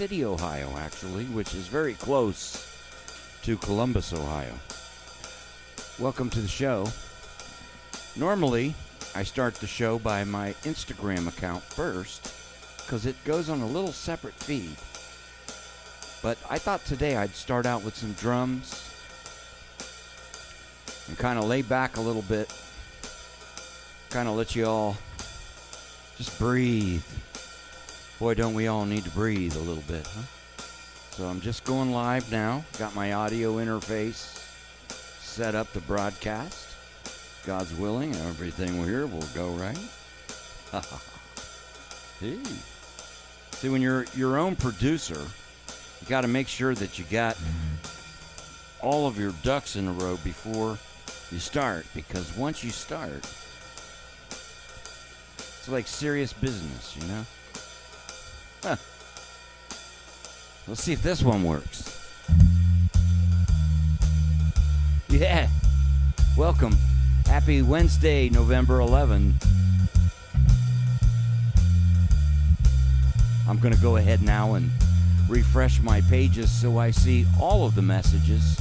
City, Ohio, actually, which is very close to Columbus, Ohio. Welcome to the show. Normally, I start the show by my Instagram account first because it goes on a little separate feed. But I thought today I'd start out with some drums and kind of lay back a little bit, kind of let you all just breathe. Boy, don't we all need to breathe a little bit, huh? So I'm just going live now. Got my audio interface set up to broadcast. God's willing, everything here will go right. Hey. See, when you're your own producer, you got to make sure that you got all of your ducks in a row before you start, because once you start, it's like serious business, you know? Huh. Let's see if this one works. Yeah. Welcome. Happy Wednesday, November 11. I'm going to go ahead now and refresh my pages so I see all of the messages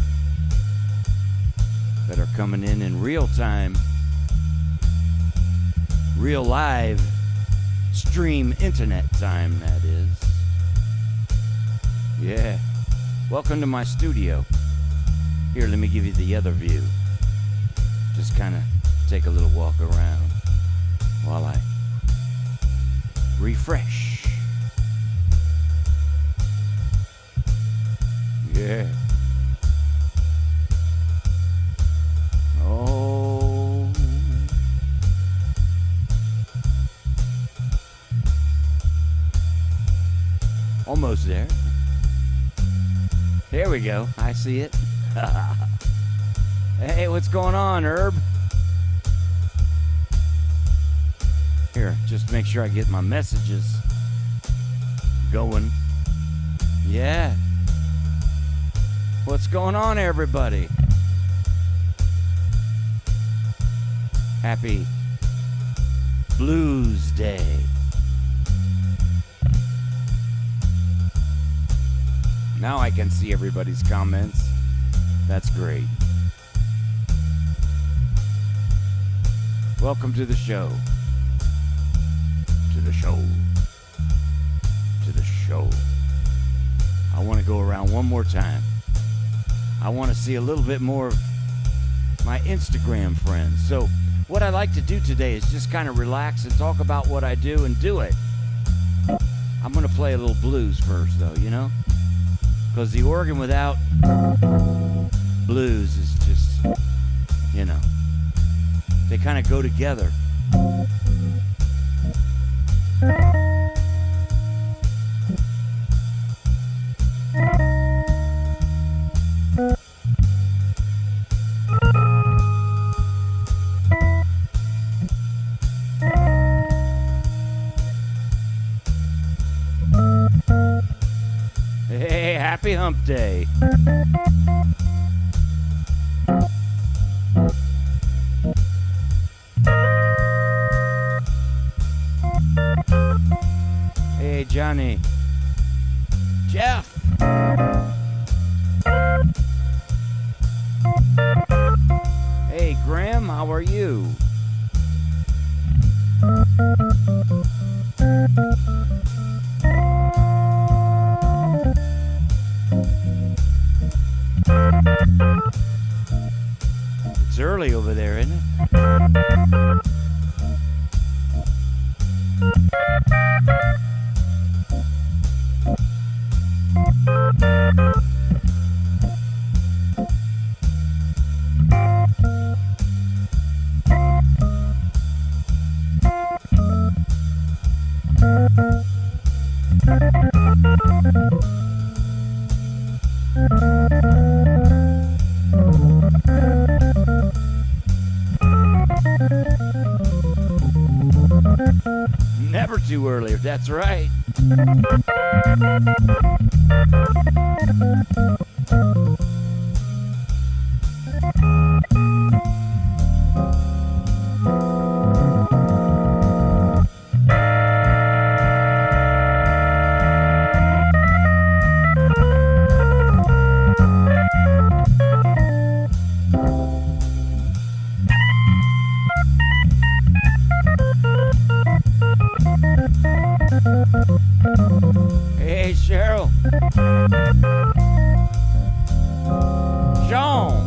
that are coming in real time, real live stream internet time, that is. Yeah. Welcome to my studio. Here, let me give you the other view. Just kind of take a little walk around while I refresh. Yeah. Oh. Almost there. There we go. I see it. Hey, what's going on, Herb? Here, just make sure I get my messages going. Yeah. What's going on, everybody? Happy Blues Day. Now I can see everybody's comments. That's great. Welcome to the show. To the show. To the show. I want to go around one more time. I want to see a little bit more of my Instagram friends. So what I like to do today is just kind of relax and talk about what I do and do it. I'm going to play a little blues first, though, you know? Because the organ without blues is just, you know, they kind of go together. Hey, happy hump day. Hey, Johnny. Jeff. Hey, Graham, how are you? It's early over there, isn't it? Never too early, if that's right. Jean.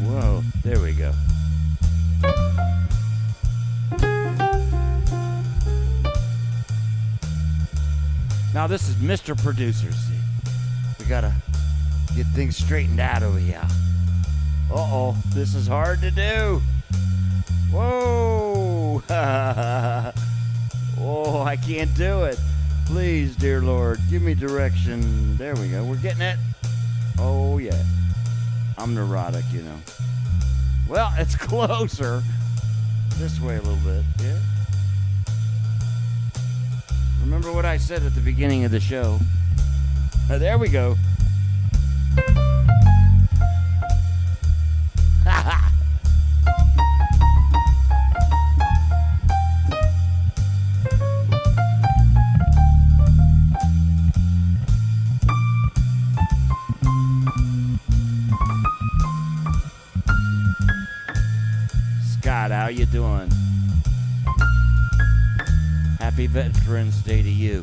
Whoa, there we go. Now this is Mr. Producer, see. We gotta get things straightened out over here. Uh-oh, this is hard to do. Whoa! Oh, I can't do it. Please, dear Lord, give me direction. There we go, we're getting it. Oh, yeah. I'm neurotic, you know. Well, it's closer. This way a little bit, yeah? Remember what I said at the beginning of the show. There we go. Scott, how you doing? Happy Veterans Day to you.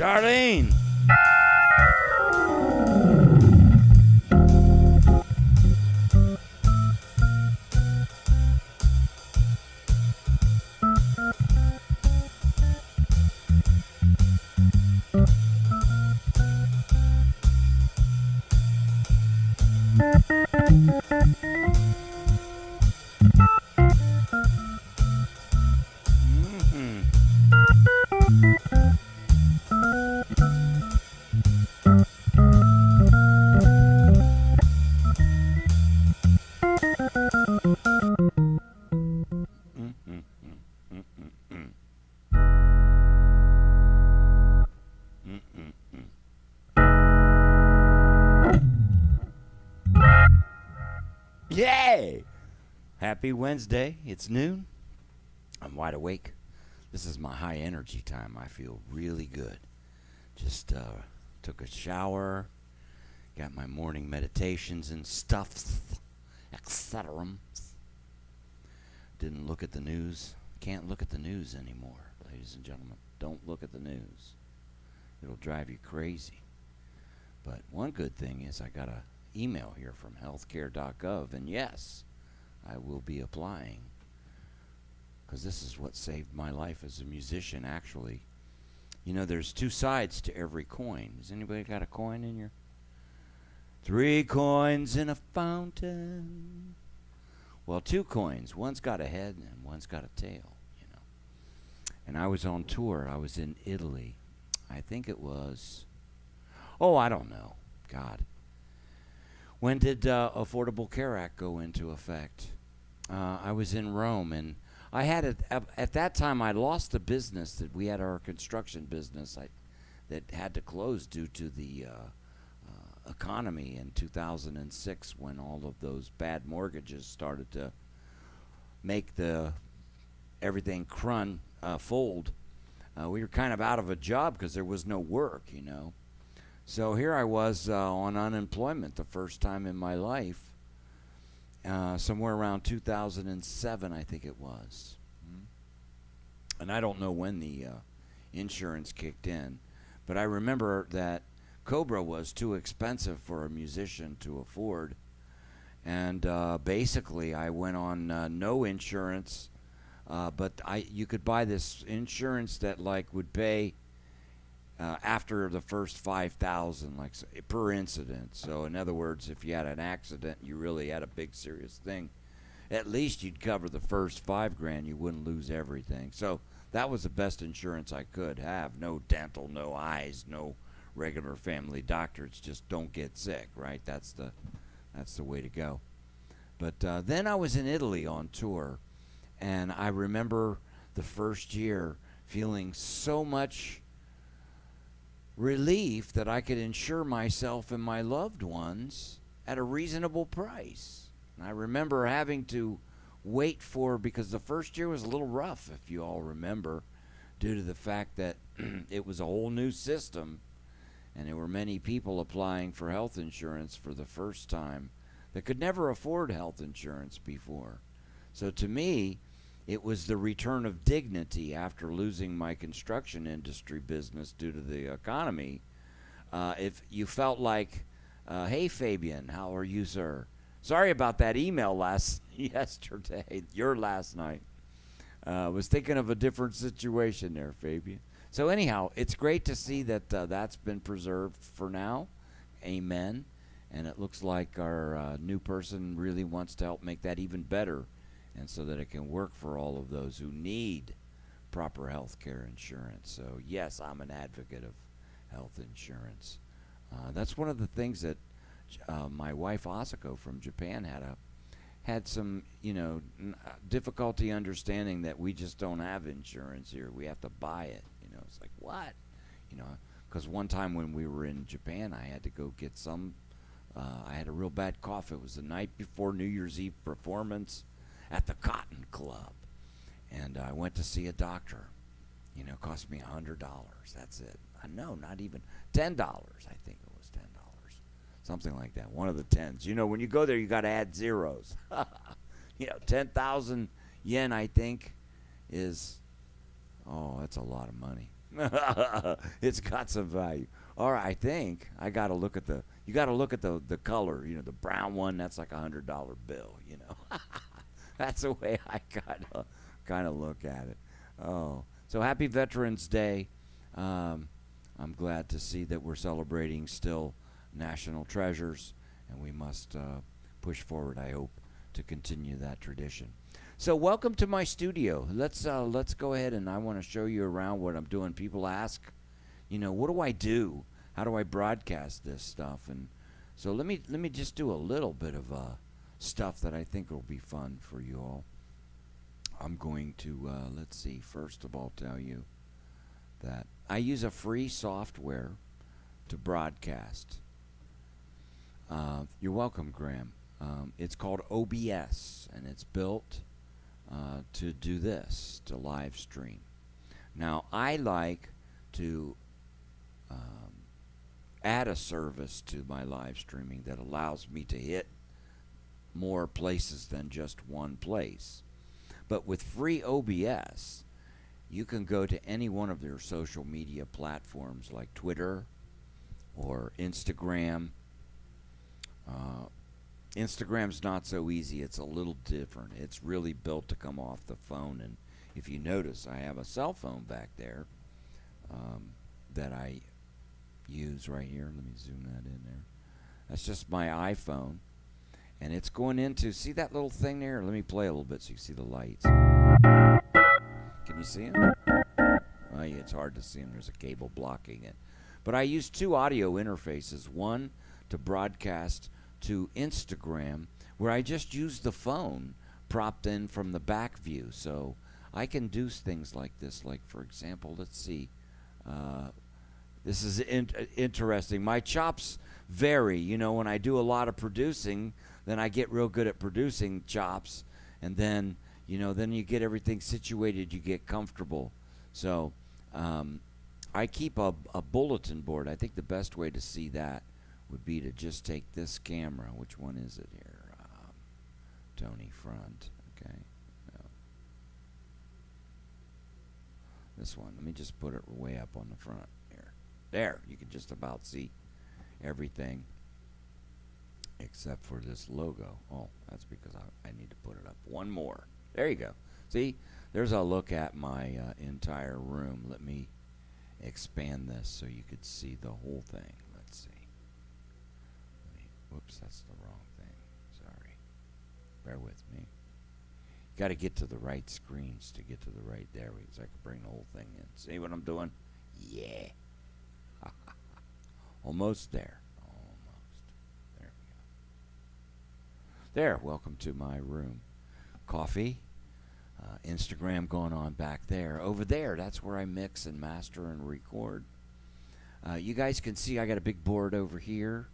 Darlene. Yay! Happy Wednesday. It's noon. I'm wide awake. This is my high energy time. I feel really good. Just took a shower, got my morning meditations and stuff, etc. Didn't look at the news. Can't look at the news anymore, ladies and gentlemen. Don't look at the news. It'll drive you crazy. But one good thing is I got a email here from healthcare.gov, and yes, I will be applying, because this is what saved my life as a musician, actually. You know, there's two sides to every coin. Has anybody got a coin in your... 3 coins in a fountain. Well, 2 coins. One's got a head and one's got a tail, you know. And I was on tour. I was in Italy. I think it was... Oh, I don't know. God. When did Affordable Care Act go into effect? I was in Rome, and I had at that time I lost the business that we had, our construction business that had to close due to the economy in 2006, when all of those bad mortgages started to make everything fold. We were kind of out of a job because there was no work, you know. So here I was on unemployment the first time in my life, somewhere around 2007, I think it was. And I don't know when the insurance kicked in, but I remember that Cobra was too expensive for a musician to afford, And basically, I went on no insurance, but you could buy this insurance that like would pay after the first 5,000, like per incident. So in other words, if you had an accident, you really had a big serious thing, at least you'd cover the first 5 grand. You wouldn't lose everything. So that was the best insurance I could have. No dental, no eyes, no regular family doctor. It's just don't get sick, right? That's the way to go. But then I was in Italy on tour, and I remember the first year feeling so much relief that I could insure myself and my loved ones at a reasonable price. And I remember having to wait for, because the first year was a little rough, if you all remember, due to the fact that it was a whole new system, and there were many people applying for health insurance for the first time that could never afford health insurance before. So to me, it was the return of dignity after losing my construction industry business due to the economy. If you felt like, hey Fabian, how are you, sir? Sorry about that email yesterday, your last night. Was thinking of a different situation there, Fabian. So anyhow, it's great to see that that's been preserved for now. Amen. And it looks like our new person really wants to help make that even better, and so that it can work for all of those who need proper health care insurance. So yes, I'm an advocate of health insurance. That's one of the things that my wife Asako from Japan had some difficulty understanding, that we just don't have insurance here. We have to buy it. It's like, what? Because one time when we were in Japan, I had to go get some. I had a real bad cough. It was the night before New Year's Eve performance at the Cotton Club, and I went to see a doctor. It cost me $100. That's it. No, not even $10. I think it was $10, something like that. One of the tens. When you go there, you got to add zeros. 10,000 yen, I think, is that's a lot of money. It's got some value. All right, I think I got to look at the. You got to look at the color. The brown one. That's like $100 bill. That's the way I kind of look at it. Oh, so happy Veterans Day. I'm glad to see that we're celebrating still national treasures, and we must push forward, I hope, to continue that tradition. So welcome to my studio. Let's go ahead, and I want to show you around what I'm doing. People ask, what do I do? How do I broadcast this stuff? And so let me just do a little bit of stuff that I think will be fun for you all. I'm going to let's see. First of all, tell you that I use a free software to broadcast. You're welcome, Graham. It's called OBS, and it's built to do this, to live stream. Now, I like to add a service to my live streaming that allows me to hit more places than just one place. But with free OBS, you can go to any one of their social media platforms like Twitter or Instagram. Instagram's not so easy. It's a little different. It's really built to come off the phone. And if you notice, I have a cell phone back there that I use right here. Let me zoom that in there. That's just my iPhone. And it's going into, see that little thing there? Let me play a little bit so you see the lights. Can you see them? Oh, yeah, it's hard to see them. There's a cable blocking it. But I use 2 audio interfaces. One to broadcast to Instagram, where I just use the phone propped in from the back view. So I can do things like this. Like, for example, let's see. This is interesting. My chops vary. When I do a lot of producing, then I get real good at producing chops. And then, then you get everything situated. You get comfortable. So I keep a bulletin board. I think the best way to see that would be to just take this camera. Which one is it here? Tony front. Okay. No. This one. Let me just put it way up on the front here. There. You can just about see everything. except for this logo. Oh, that's because I need to put it up one more. There you go. See, there's a look at my entire room. Let me expand this so you could see the whole thing. Let's see. Whoops, that's the wrong thing. Sorry. Bear with me. Got to get to the right screens to get to the right. There we go. So I can bring the whole thing in. See what I'm doing? Yeah. Almost there. Almost. There we go. There. Welcome to my room. Coffee. Instagram going on back there. Over there, that's where I mix and master and record. You guys can see I got a big board over here.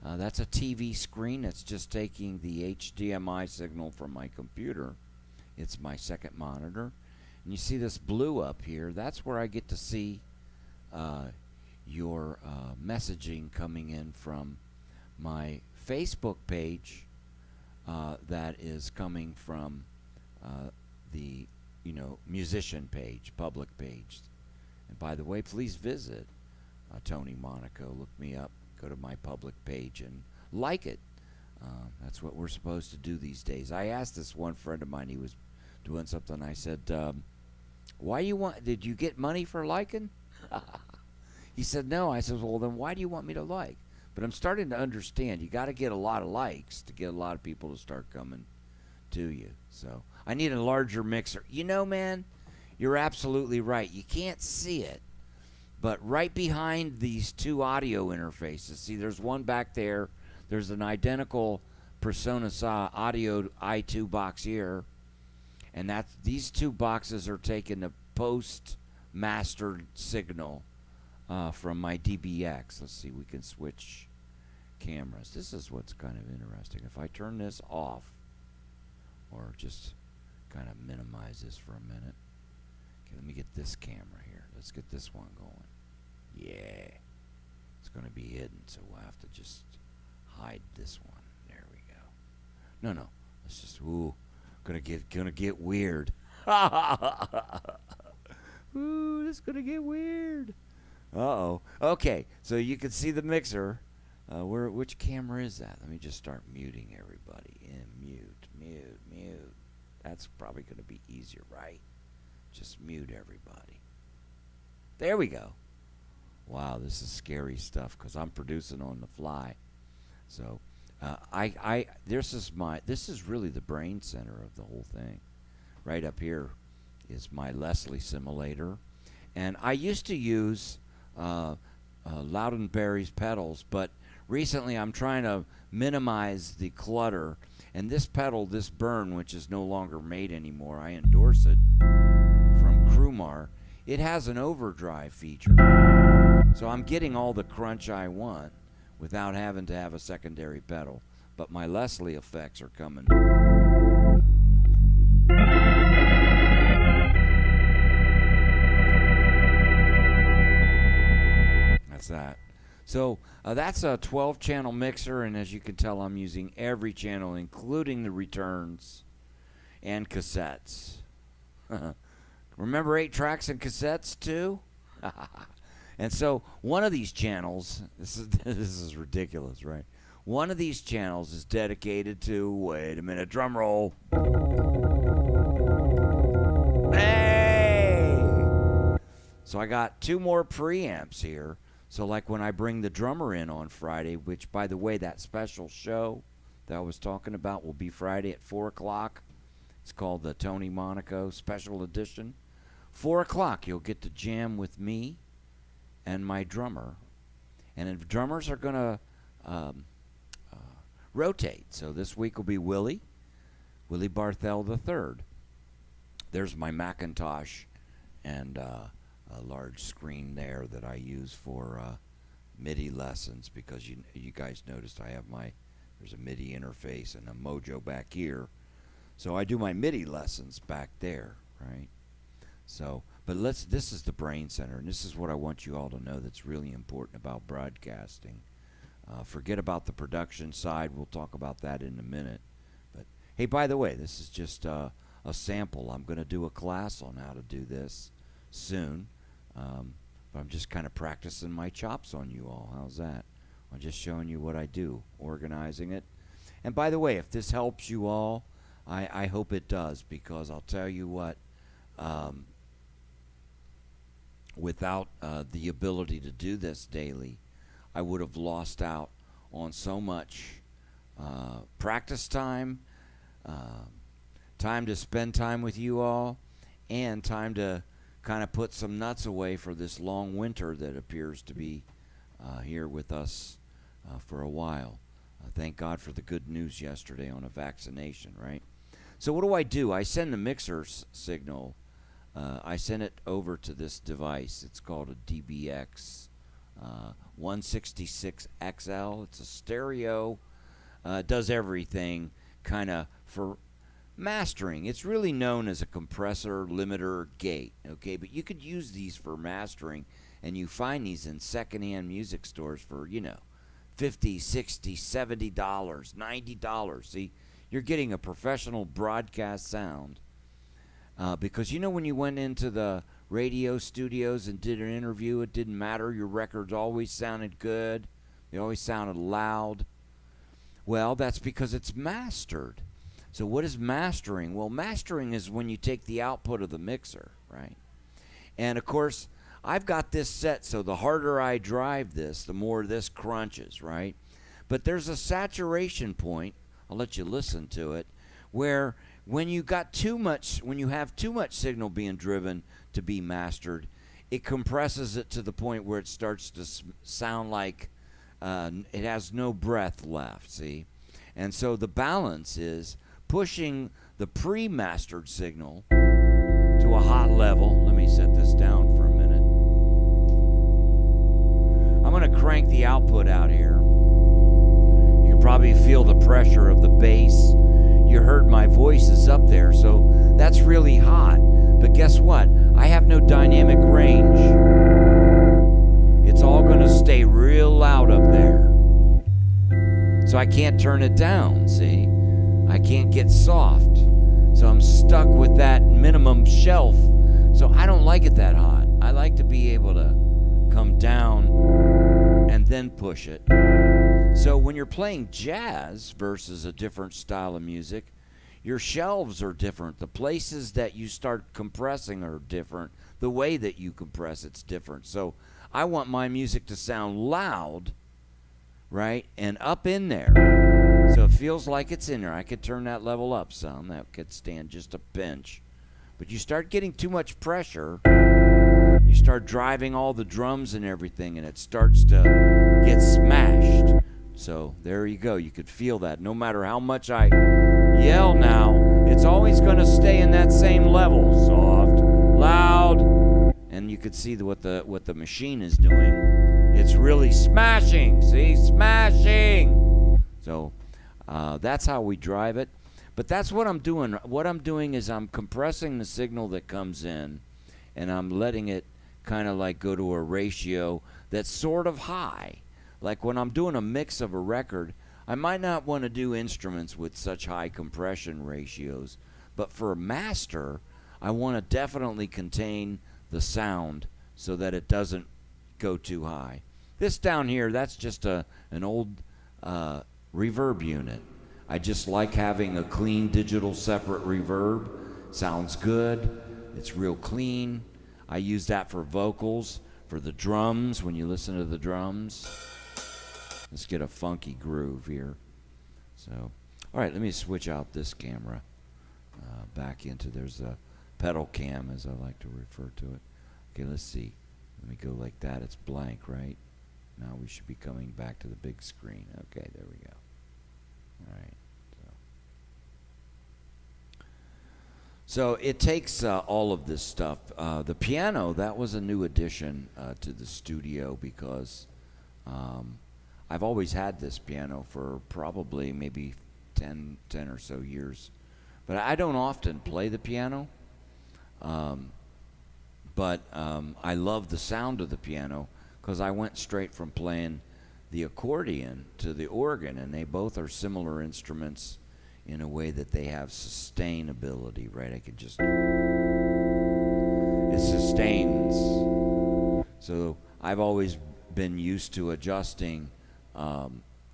That's a TV screen that's just taking the HDMI signal from my computer. It's my second monitor. And you see this blue up here. That's where I get to see your messaging coming in from my Facebook page that is coming from the musician page, public page. And by the way, please visit Tony Monaco. Look me up, go to my public page and like it. That's what we're supposed to do these days. I asked this one friend of mine, he was doing something. I said, did you get money for liking? He said, no. I said, well, then why do you want me to like? But I'm starting to understand you got to get a lot of likes to get a lot of people to start coming to you. So I need a larger mixer. Man, you're absolutely right. You can't see it, but right behind these two audio interfaces, see, there's one back there. There's an identical PreSonus audio i2 box here, and these two boxes are taking the post-mastered signal from my DBX. Let's see, we can switch cameras. This is what's kind of interesting. If I turn this off, or just kind of minimize this for a minute. Okay, let me get this camera here. Let's get this one going. Yeah. It's going to be hidden, so we'll have to just hide this one. There we go. No. Let's just, gonna get weird. Ooh, this is gonna get weird. Uh-oh. Okay, so you can see the mixer. Which camera is that? Let me just start muting everybody. Mute. That's probably going to be easier, right? Just mute everybody. There we go. Wow, this is scary stuff because I'm producing on the fly. So, this is really the brain center of the whole thing. Right up here is my Leslie simulator, and I used to use Loudonberry's pedals, but recently I'm trying to minimize the clutter, and this pedal, this Burn, which is no longer made anymore, I endorse it, from Crumar. It has an overdrive feature, so I'm getting all the crunch I want without having to have a secondary pedal, but my Leslie effects are coming. That's that. So that's a 12-channel mixer, and as you can tell, I'm using every channel, including the returns and cassettes. Remember 8 tracks and cassettes too? And so one of these channels, this is ridiculous, right? One of these channels is dedicated to, wait a minute, drum roll. Hey! So I got 2 more preamps here. So like when I bring the drummer in on Friday, which, by the way, that special show that I was talking about will be Friday at 4 o'clock. It's called the Tony Monaco Special Edition. 4 o'clock, you'll get to jam with me and my drummer. And the drummers are going to rotate. So this week will be Willie Barthel III. There's my Macintosh and a large screen there that I use for MIDI lessons, because you guys noticed I have there's a MIDI interface and a Mojo back here. So I do my MIDI lessons back there, right? So, but this is the brain center, and this is what I want you all to know that's really important about broadcasting. Forget about the production side. We'll talk about that in a minute. But hey, by the way, this is just a sample. I'm going to do a class on how to do this soon. But I'm just kind of practicing my chops on you all. How's that? I'm just showing you what I do, organizing it. And by the way, if this helps you all, I hope it does, because I'll tell you what, without the ability to do this daily, I would have lost out on so much practice time, time to spend time with you all, and time to kind of put some nuts away for this long winter that appears to be here with us for a while. Thank God for the good news yesterday on a vaccination, right? So what do? I send the mixer signal. I send it over to this device. It's called a DBX 166XL. It's a stereo. It does everything kind of for mastering. It's really known as a compressor, limiter, gate, okay? But you could use these for mastering, and you find these in secondhand music stores for, $50, $60, $70, $90. See, you're getting a professional broadcast sound. Because when you went into the radio studios and did an interview, it didn't matter. Your records always sounded good. They always sounded loud. Well, that's because it's mastered. So what is mastering? Well, mastering is when you take the output of the mixer, right? And, of course, I've got this set, so the harder I drive this, the more this crunches, right? But there's a saturation point, I'll let you listen to it, where when you have too much signal being driven to be mastered, it compresses it to the point where it starts to sound like it has no breath left, see? And so the balance is pushing the pre-mastered signal to a hot level. Let me set this down for a minute. I'm going to crank the output out here. You can probably feel the pressure of the bass. You heard my voice is up there, so that's really hot. But guess what? I have no dynamic range. It's all going to stay real loud up there. So I can't turn it down, see? I can't get soft. So I'm stuck with that minimum shelf. So I don't like it that hot. I like to be able to come down and then push it. So when you're playing jazz versus a different style of music, your shelves are different. The places that you start compressing are different. The way that you compress, it's different. So I want my music to sound loud, right, and up in there. So it feels like it's in there. I could turn that level up some. That could stand just a pinch. But you start getting too much pressure. You start driving all the drums and everything, and it starts to get smashed. So there you go. You could feel that. No matter how much I yell now, it's always going to stay in that same level. Soft, loud, and you could see what the machine is doing. It's really smashing. See, smashing. So that's how we drive it. But that's what I'm doing. What I'm doing is I'm compressing the signal that comes in, and I'm letting it kind of like go to a ratio that's sort of high. Like when I'm doing a mix of a record, I might not want to do instruments with such high compression ratios, but for a master, I want to definitely contain the sound so that it doesn't go too high. This down here, that's just an old reverb unit. I just like having a clean digital separate reverb. Sounds good. It's real clean. I use that for vocals, for the drums, when you listen to the drums. Let's get a funky groove here. So, all right, let me switch out this camera back into, there's a pedal cam, as I like to refer to it. Okay, let's see. Let me go like that. It's blank, right? Now we should be coming back to the big screen. Okay, there we go. All right. So it takes all of this stuff. The piano, that was a new addition to the studio because I've always had this piano for probably maybe 10 or so years. But I don't often play the piano. But I love the sound of the piano because I went straight from playing the accordion to the organ, and they both are similar instruments in a way that they have sustainability, right? I could just, it sustains. So I've always been used to adjusting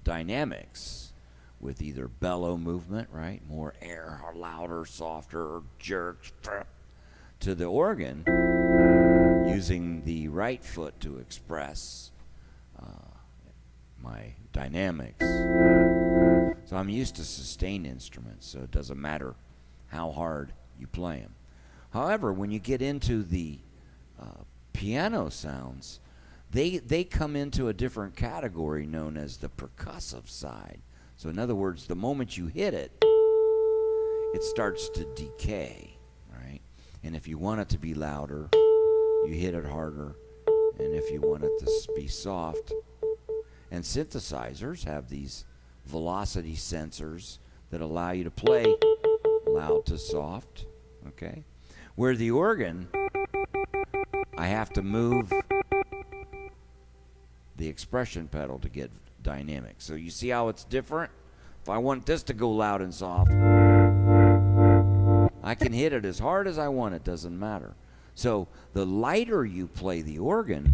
dynamics with either bellow movement, right? More air, or louder, softer, or jerks, to the organ using the right foot to express my dynamics. So I'm used to sustained instruments, so it doesn't matter how hard you play them. However, when you get into the piano sounds, they come into a different category known as the percussive side. So in other words, the moment you hit it, it starts to decay, right? And if you want it to be louder, you hit it harder. And if you want it to be soft, and synthesizers have these velocity sensors that allow you to play loud to soft, okay? Where the organ, I have to move the expression pedal to get dynamic. So you see how it's different? If I want this to go loud and soft, I can hit it as hard as I want, it doesn't matter. So the lighter you play the organ,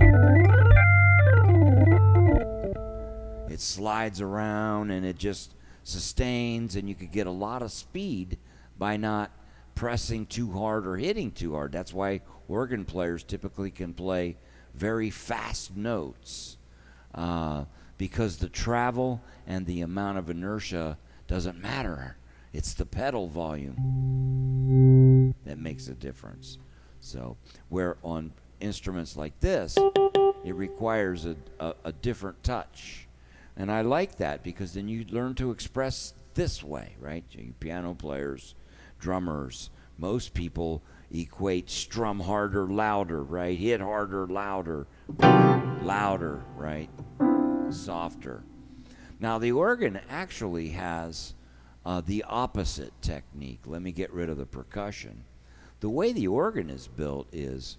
it slides around and it just sustains, and you could get a lot of speed by not pressing too hard or hitting too hard. That's why organ players typically can play very fast notes, because the travel and the amount of inertia doesn't matter. It's the pedal volume that makes a difference. So where on instruments like this, it requires a different touch. And I like that, because then you learn to express this way, right? You piano players, drummers, most people equate strum harder, louder, right? Hit harder, louder, louder, right? Softer. Now the organ actually has the opposite technique. Let me get rid of the percussion. The way the organ is built is,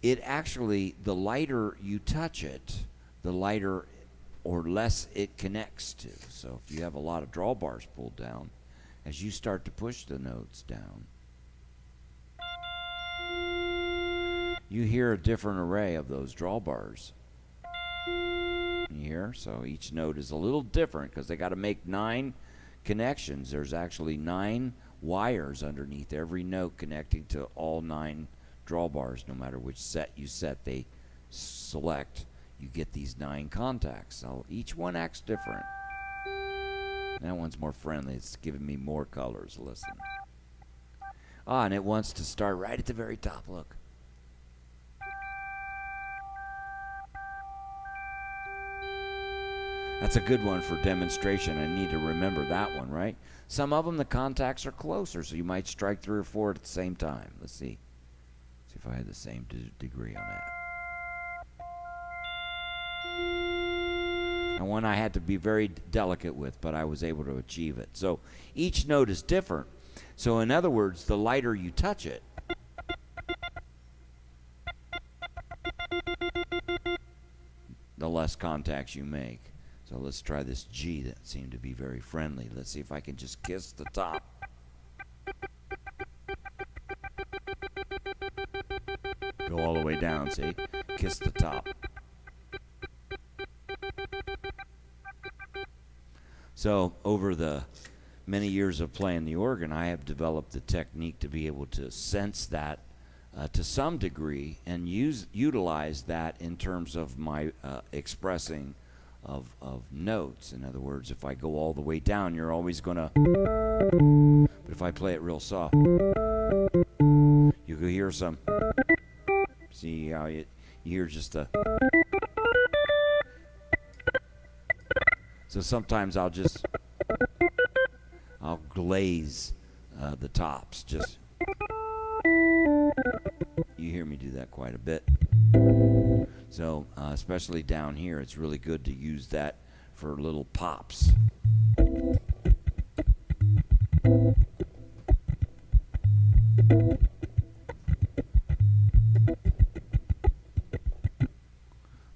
it actually, the lighter you touch it, the lighter or less it connects to. So if you have a lot of drawbars pulled down, as you start to push the notes down, you hear a different array of those drawbars. You hear? So each note is a little different, because they got to make 9 connections. There's actually 9 wires underneath every note connecting to all 9 drawbars. No matter which set you set, they select, you get these 9 contacts. So each one acts different. That one's more friendly. It's giving me more colors. Listen. Ah, and it wants to start right at the very top. Look. That's a good one for demonstration. I need to remember that one, right? Some of them, the contacts are closer, so you might strike 3 or 4 at the same time. Let's see. See if I had the same degree on that. And one I had to be very delicate with, but I was able to achieve it. So each note is different. So in other words, the lighter you touch it, the less contacts you make. So let's try this G that seemed to be very friendly. Let's see if I can just kiss the top. Go all the way down, see? Kiss the top. So over the many years of playing the organ, I have developed the technique to be able to sense that to some degree, and utilize that in terms of my expressing of notes. In other words, if I go all the way down, you're always going to... But if I play it real soft, you can hear some... See how you hear just a... So sometimes I'll glaze the tops. Just... You hear me do that quite a bit. So, especially down here, it's really good to use that for little pops.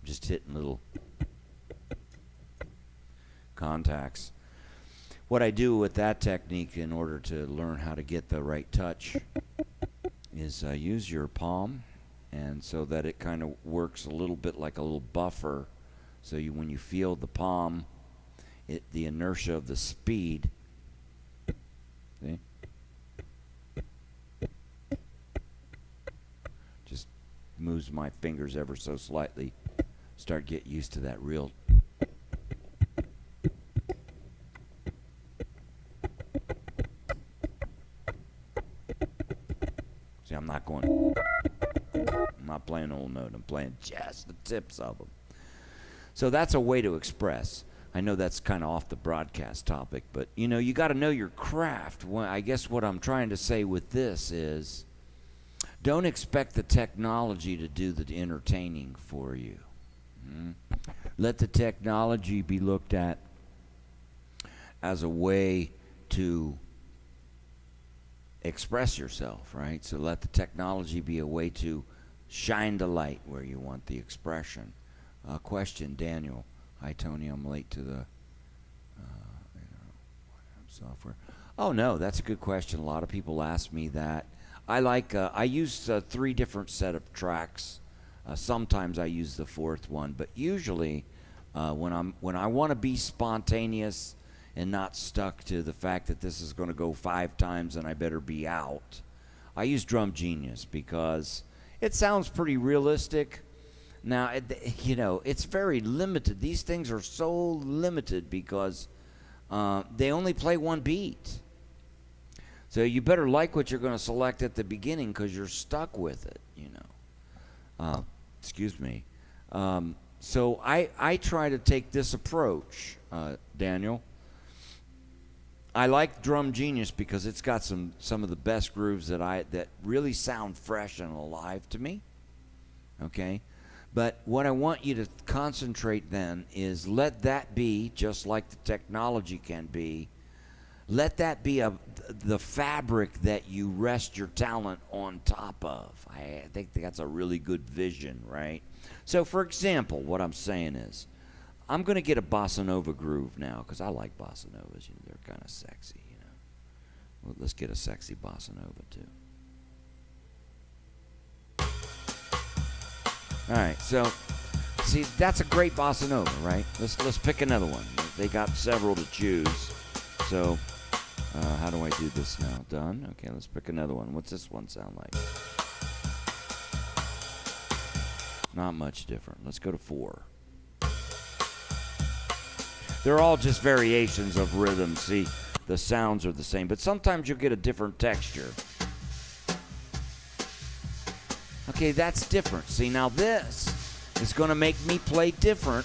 Just hitting little contacts. What I do with that technique in order to learn how to get the right touch is use your palm, and so that it kind of works a little bit like a little buffer, So when you feel the palm, the inertia of the speed, see? Just moves my fingers ever so slightly. Start get used to that real. See, I'm not playing old note. I'm playing just the tips of them. So that's a way to express. I know that's kind of off the broadcast topic, but you got to know your craft. Well, I guess what I'm trying to say with this is, don't expect the technology to do the entertaining for you. Let the technology be looked at as a way to express yourself, right? So let the technology be a way to shine the light where you want the expression. Question, Daniel. Hi, Tony. I'm late to the software. Oh, no, that's a good question. A lot of people ask me that. I use 3 different set of tracks. Sometimes I use the 4th one, but usually when I want to be spontaneous and not stuck to the fact that this is going to go 5 times and I better be out, I use Drum Genius because it sounds pretty realistic. Now, it's very limited. These things are so limited because they only play 1 beat. So you better like what you're going to select at the beginning because you're stuck with it, excuse me. So I try to take this approach, Daniel. I like Drum Genius because it's got some of the best grooves that really sound fresh and alive to me. Okay? But what I want you to concentrate then is let that be, just like the technology can be, let that be the fabric that you rest your talent on top of. I think that's a really good vision, right? So, for example, what I'm saying is, I'm going to get a bossa nova groove now because I like bossa novas. They're kind of sexy, Well, let's get a sexy bossa nova, too. All right, so see, that's a great bossa nova, right? Let's pick another one. They got several to choose. So, how do I do this now? Done. Okay, let's pick another one. What's this one sound like? Not much different. Let's go to 4. They're all just variations of rhythm. See, the sounds are the same, but sometimes you'll get a different texture. Okay, that's different. See, now this is going to make me play different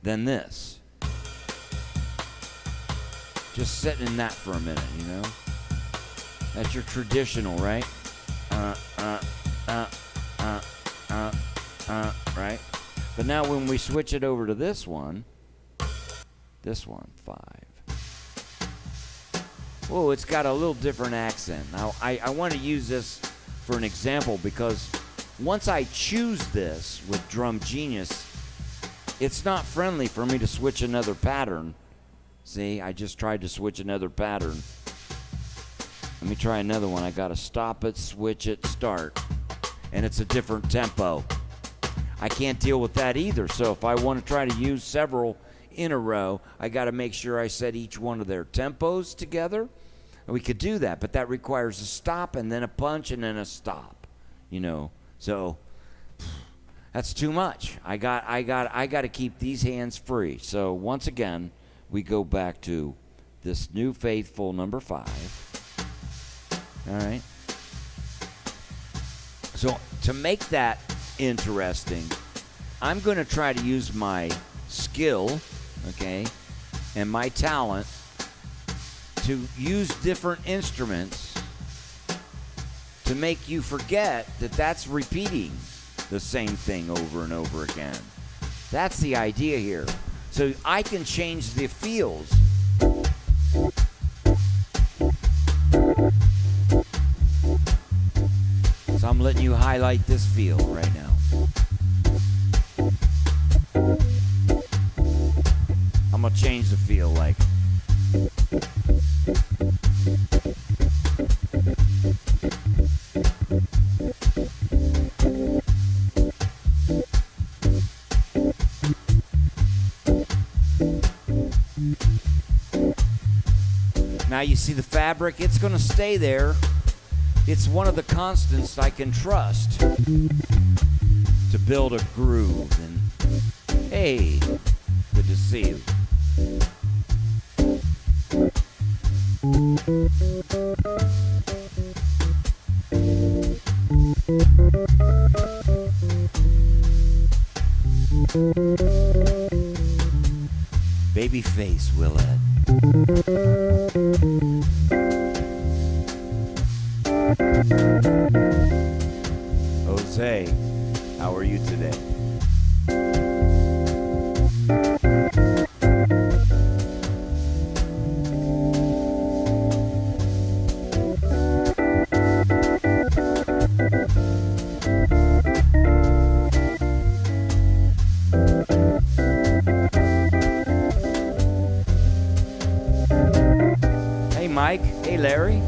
than this. Just sitting in that for a minute, That's your traditional, right? Right? But now when we switch it over to this one, 5. Whoa, it's got a little different accent. Now, I want to use this for an example because once I choose this with Drum Genius, it's not friendly for me to switch another pattern. See, I just tried to switch another pattern. Let me try another one. I got to stop it, switch it, start. And it's a different tempo. I can't deal with that either. So if I want to try to use several in a row, I got to make sure I set each one of their tempos together. And we could do that, but that requires a stop and then a punch and then a stop. So that's too much. I got to keep these hands free. So once again, we go back to this new faithful number 5. All right. So to make that interesting, I'm going to try to use my skill, okay, and my talent to use different instruments to make you forget that that's repeating the same thing over and over again. That's the idea here. So I can change the feels. So I'm letting you highlight this feel right now. I'm going to change the feel like. Now you see the fabric, it's going to stay there. It's one of the constants I can trust to build a groove. And hey, good to see you. Babyface Willette. Jose, how are you today? Hey Mike, hey Larry.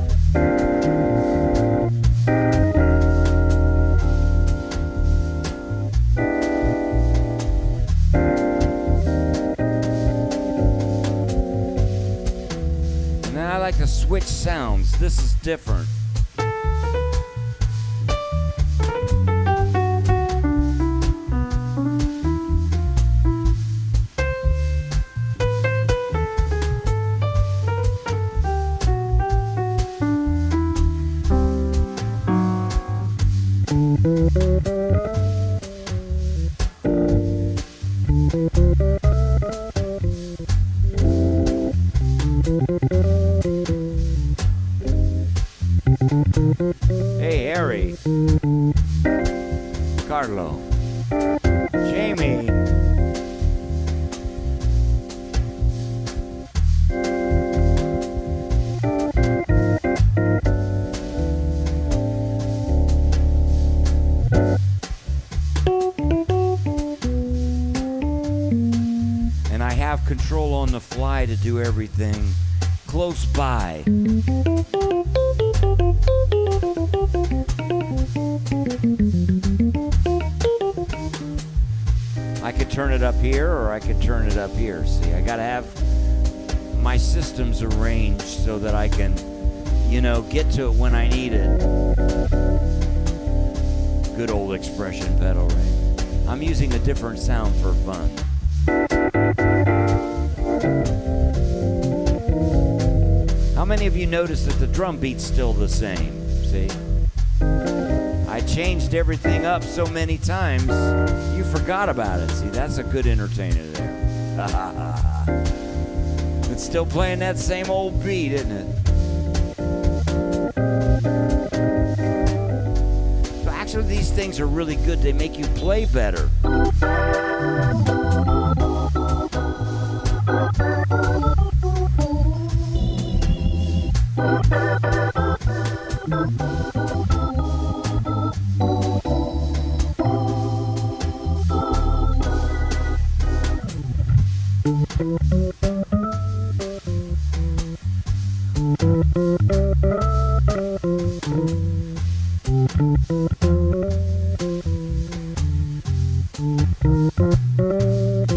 I like to switch sounds. This is different. Hey, Harry. Carlo. Jamie. And I have control on the fly to do everything close by. I could turn it up here or I could turn it up here. See, I gotta have my systems arranged so that I can, get to it when I need it. Good old expression pedal, right? I'm using a different sound for fun. How many of you noticed that the drum beat's still the same? See? I changed everything up so many times, you forgot about it. See, that's a good entertainer there. It's still playing that same old beat, isn't it? So actually, these things are really good. They make you play better.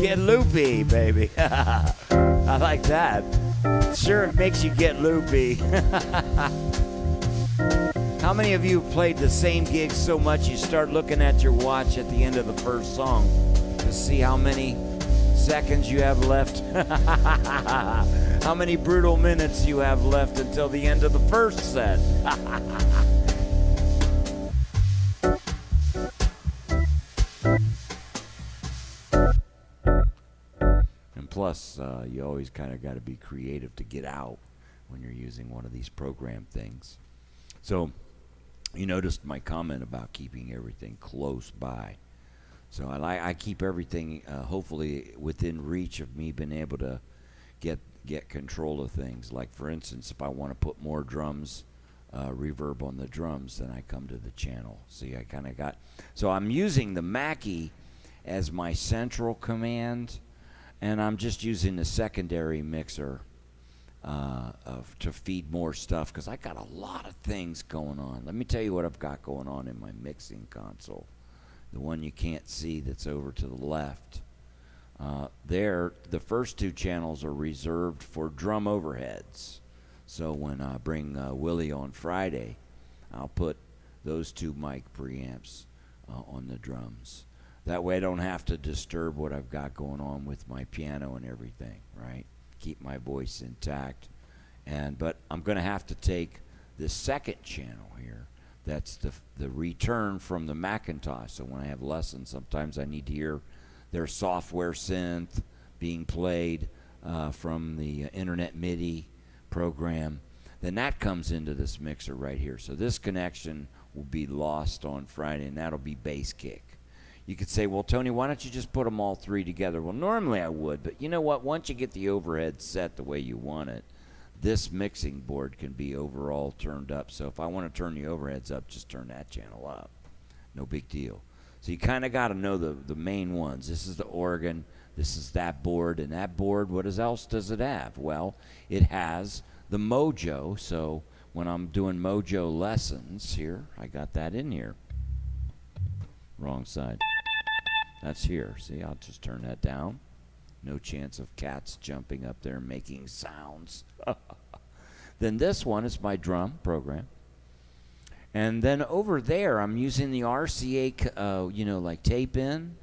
Get loopy, baby. I like that. Sure, it makes you get loopy. How many of you have played the same gig so much you start looking at your watch at the end of the first song to see how many seconds you have left? How many brutal minutes you have left until the end of the first set? And plus, you always kind of got to be creative to get out when you're using one of these program things. So you noticed my comment about keeping everything close by. So I keep everything hopefully within reach of me being able to get control of things. Like for instance, if I want to put more drums, reverb on the drums, then I come to the channel. See, I kind of got, so I'm using the Mackie as my central command, and I'm just using the secondary mixer to feed more stuff, because I got a lot of things going on. Let me tell you what I've got going on in my mixing console. The one you can't see that's over to the left. There, the first two channels are reserved for drum overheads. So when I bring Willie on Friday, I'll put those two mic preamps on the drums. That way I don't have to disturb what I've got going on with my piano and everything, right? Keep my voice intact. But I'm going to have to take this second channel here. That's the return from the Macintosh. So when I have lessons, sometimes I need to hear their software synth being played from the Internet MIDI program. Then that comes into this mixer right here. So this connection will be lost on Friday, and that'll be bass kick. You could say, well, Tony, why don't you just put them all three together? Well, normally I would, but you know what? Once you get the overhead set the way you want it, this mixing board can be overall turned up. So if I want to turn the overheads up, just turn that channel up. No big deal. So you kind of got to know the main ones. This is the organ. This is that board. And that board, what else does it have? Well, it has the Mojo. So when I'm doing Mojo lessons here, I got that in here. Wrong side. That's here. See, I'll just turn that down. No chance of cats jumping up there and making sounds. Then this one is my drum program. And then over there, I'm using the RCA, like tape in,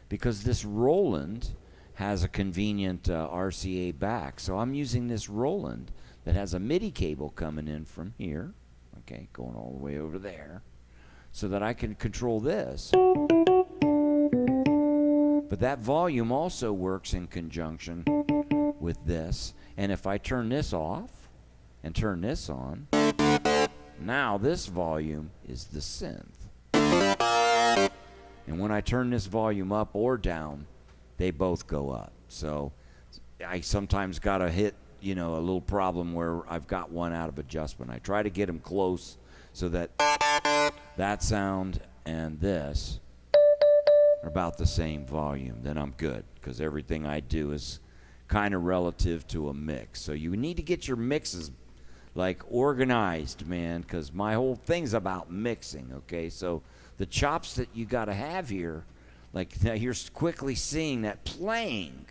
because this Roland has a convenient RCA back. So I'm using this Roland that has a MIDI cable coming in from here, okay, going all the way over there, so that I can control this. But that volume also works in conjunction with this. And if I turn this off and turn this on, now this volume is the synth. And when I turn this volume up or down, they both go up. So I sometimes got to hit, a little problem where I've got one out of adjustment. I try to get them close so that that sound and this are about the same volume. Then I'm good, because everything I do is kind of relative to a mix. So you need to get your mixes like organized, man, because my whole thing's about mixing, okay? So the chops that you got to have here, like now you're quickly seeing that playing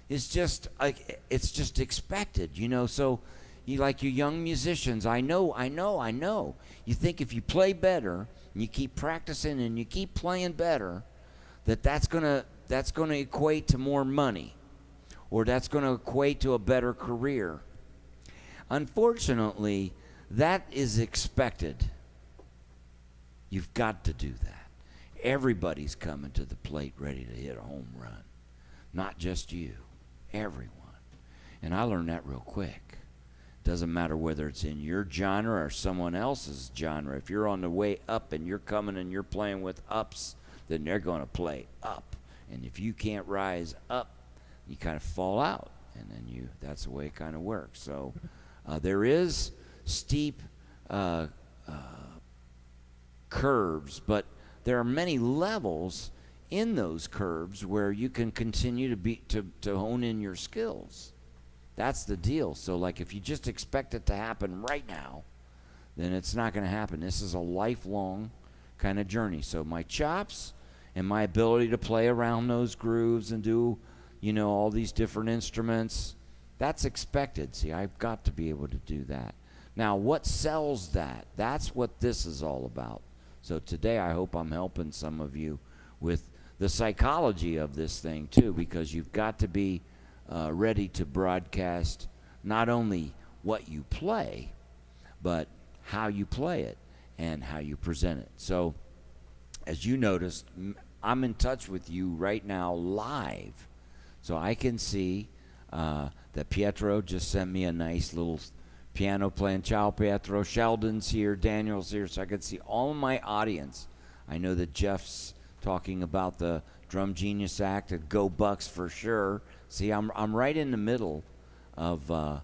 is just like, it's just expected, So you, like you young musicians, I know. You think if you play better and you keep practicing and you keep playing better, that's gonna equate to more money, or that's gonna equate to a better career. Unfortunately, that is expected. You've got to do that. Everybody's coming to the plate ready to hit a home run. Not just you. Everyone. And I learned that real quick. Doesn't matter whether it's in your genre or someone else's genre. If you're on the way up and you're coming and you're playing with ups, then they're going to play up. And if you can't rise up, you kind of fall out. And then that's the way it kind of works. So there is steep curves, but there are many levels in those curves where you can continue to hone in your skills. That's the deal. So like if you just expect it to happen right now, then it's not going to happen. This is a lifelong kind of journey. So my chops and my ability to play around those grooves and do, all these different instruments, that's expected. See, I've got to be able to do that. Now, what sells that? That's what this is all about. So today I hope I'm helping some of you with the psychology of this thing too, because you've got to be ready to broadcast not only what you play, but how you play it and how you present it. So as you noticed, I'm in touch with you right now live. So I can see that Pietro just sent me a nice little piano playing. Ciao, Pietro. Sheldon's here. Daniel's here. So I can see all of my audience. I know that Jeff's talking about the Drum Genius Act and Go Bucks for sure. See, I'm right in the middle of all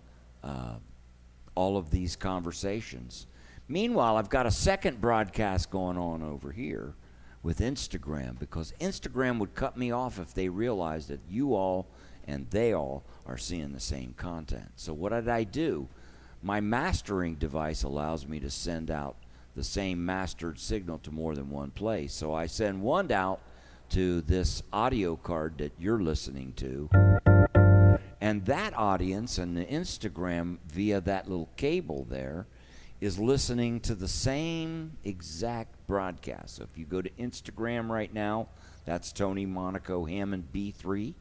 of these conversations. Meanwhile, I've got a second broadcast going on over here with Instagram, because Instagram would cut me off if they realized that you all and they all are seeing the same content. So what did I do? My mastering device allows me to send out the same mastered signal to more than one place. So I send one out to this audio card that you're listening to, And that audience and the Instagram via that little cable there is listening to the same exact broadcast. So if you go to Instagram right now, that's Tony Monaco Hammond B3.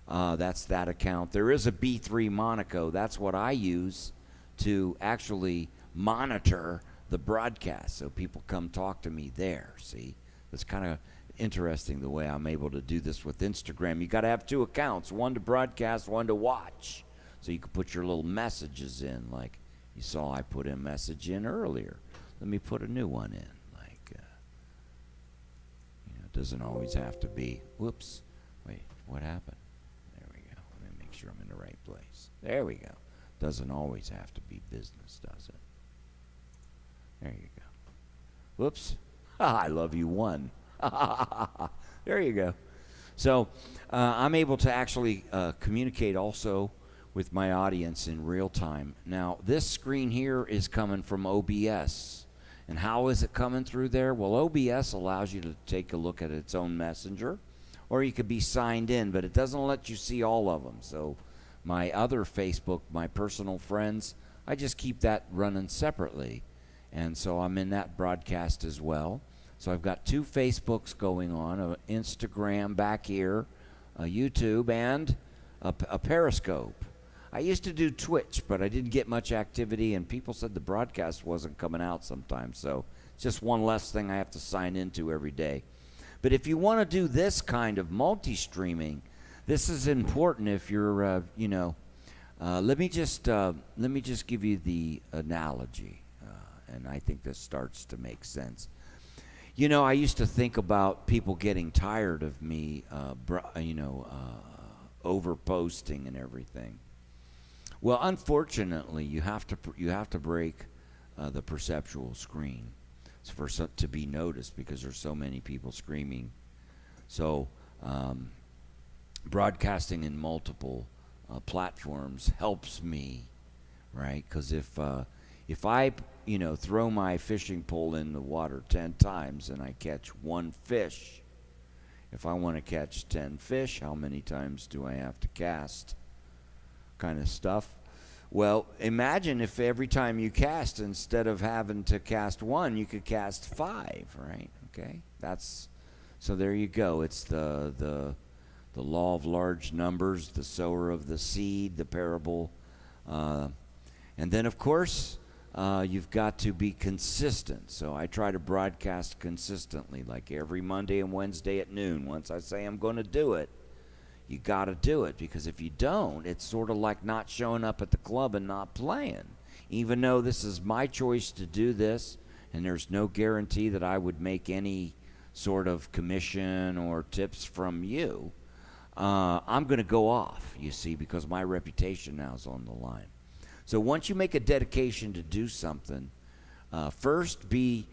That's that account. There is a B3 Monaco. That's what I use to actually monitor the broadcast. So people come talk to me there. See, it's kind of interesting the way I'm able to do this with Instagram. You got to have two accounts, one to broadcast, one to watch. So you can put your little messages in, like you saw I put a message in earlier. Let me put a new one in. Like, it doesn't always have to be, whoops, wait, what happened? There we go. Let me make sure I'm in the right place. There we go. Doesn't always have to be business, does it? There you go. Whoops. I love you, one. There you go. So I'm able to actually communicate also with my audience in real time. Now, this screen here is coming from OBS. And how is it coming through there? Well, OBS allows you to take a look at its own messenger, or you could be signed in, but it doesn't let you see all of them. So my other Facebook, my personal friends, I just keep that running separately. And so I'm in that broadcast as well. So I've got two Facebooks going on, an Instagram back here, a YouTube, and a Periscope. I used to do Twitch, but I didn't get much activity, and people said the broadcast wasn't coming out sometimes. So it's just one less thing I have to sign into every day. But if you want to do this kind of multi-streaming, this is important if you're, let me just give you the analogy, and I think this starts to make sense. I used to think about people getting tired of me, over-posting and everything. Well, unfortunately, you have to break the perceptual screen to be noticed, because there's so many people screaming. So broadcasting in multiple platforms helps me, right? Because if I throw my fishing pole in the water 10 times and I catch one fish, if I want to catch 10 fish, how many times do I have to cast? Kind of stuff. Well, imagine if every time you cast, instead of having to cast one, you could cast 5, right? Okay, so there you go. It's the law of large numbers, the sower of the seed, the parable, and then of course you've got to be consistent. So I try to broadcast consistently, like every Monday and Wednesday at noon. Once I say I'm going to do it, you got to do it, because if you don't, it's sort of like not showing up at the club and not playing. Even though this is my choice to do this, and there's no guarantee that I would make any sort of commission or tips from you, I'm going to go off, you see, because my reputation now is on the line. So once you make a dedication to do something, first be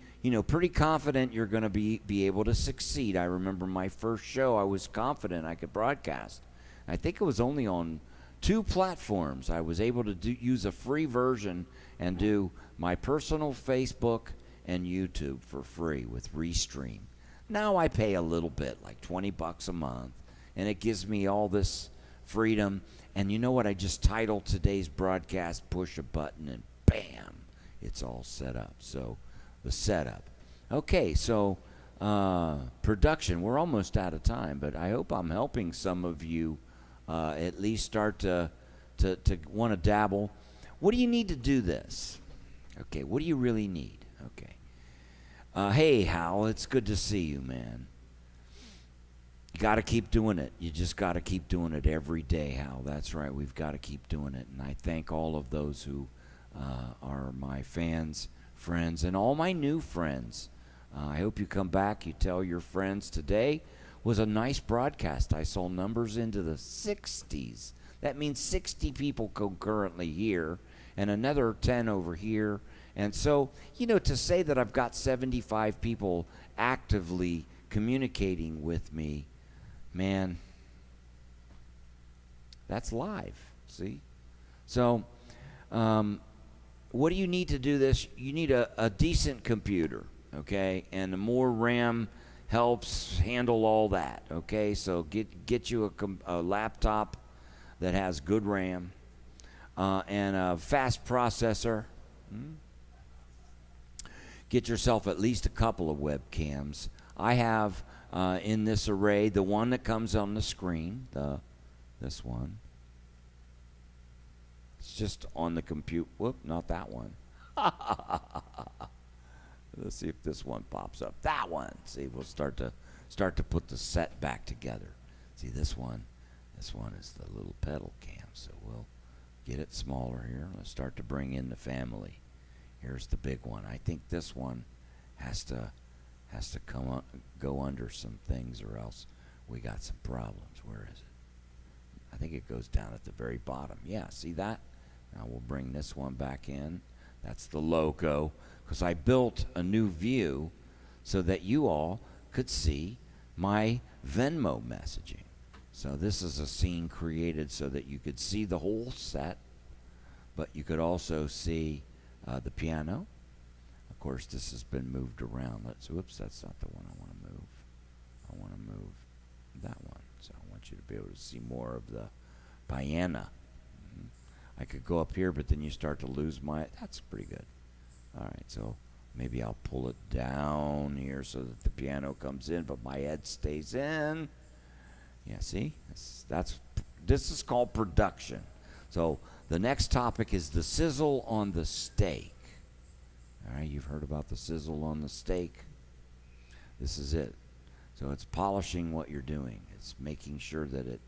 pretty confident you're going to be able to succeed. I remember my first show, I was confident I could broadcast. I think it was only on 2 platforms. I was able to use a free version and do my personal Facebook and YouTube for free with Restream. Now I pay a little bit, like $20 a month, and it gives me all this freedom. And you know what? I just titled today's broadcast, Push a Button, and bam, it's all set up. So the setup. Okay, so production. We're almost out of time, but I hope I'm helping some of you at least start to want to dabble. What do you need to do this? Okay, what do you really need? Okay. Hey, Hal, it's good to see you, man. You got to keep doing it. You just got to keep doing it every day, Hal. That's right. We've got to keep doing it. And I thank all of those who are my fans, friends, and all my new friends. I hope you come back. You tell your friends today was a nice broadcast. I saw numbers into the 60s. That means 60 people concurrently here and another 10 over here. And so, to say that I've got 75 people actively communicating with me, man, that's live, see? So, what do you need to do this? You need a decent computer, okay? And the more RAM helps handle all that, okay? So get you a laptop that has good RAM and a fast processor. Get yourself at least a couple of webcams. I have in this array the one that comes on the screen, this one. It's just on the computer. Whoop, not that one. Let's see if this one pops up. That one. See, we'll start to put the set back together. See, this one is the little pedal cam. So we'll get it smaller here. Let's start to bring in the family. Here's the big one. I think this one has to go under some things, or else we got some problems. Where is it? I think it goes down at the very bottom. Yeah, see that? Now we'll bring this one back in. That's the logo, because I built a new view so that you all could see my Venmo messaging. So this is a scene created so that you could see the whole set, but you could also see the piano. Of course, this has been moved around. Whoops, that's not the one I want to move. I want to move that one. So I want you to be able to see more of the piano. I could go up here, but then you start to lose that's pretty good. All right, so maybe I'll pull it down here so that the piano comes in, but my head stays in. Yeah, see? This is called production. So the next topic is the sizzle on the steak. All right, you've heard about the sizzle on the steak. This is it. So it's polishing what you're doing. It's making sure that it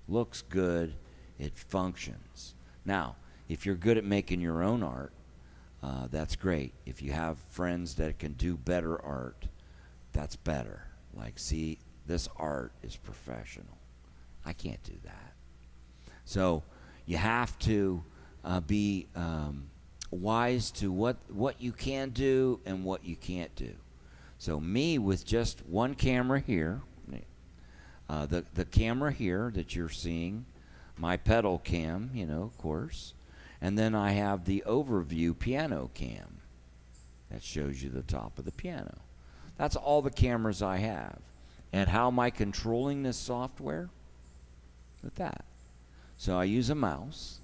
looks good, it functions. Now, if you're good at making your own art, that's great. If you have friends that can do better art, that's better. Like, see, this art is professional. I can't do that. So you have to be wise to what you can do and what you can't do. So me, with just one camera here, the camera here that you're seeing, my pedal cam, of course, and then I have the overview piano cam that shows you the top of the piano. That's all the cameras I have. And how am I controlling this software? With that. So I use a mouse,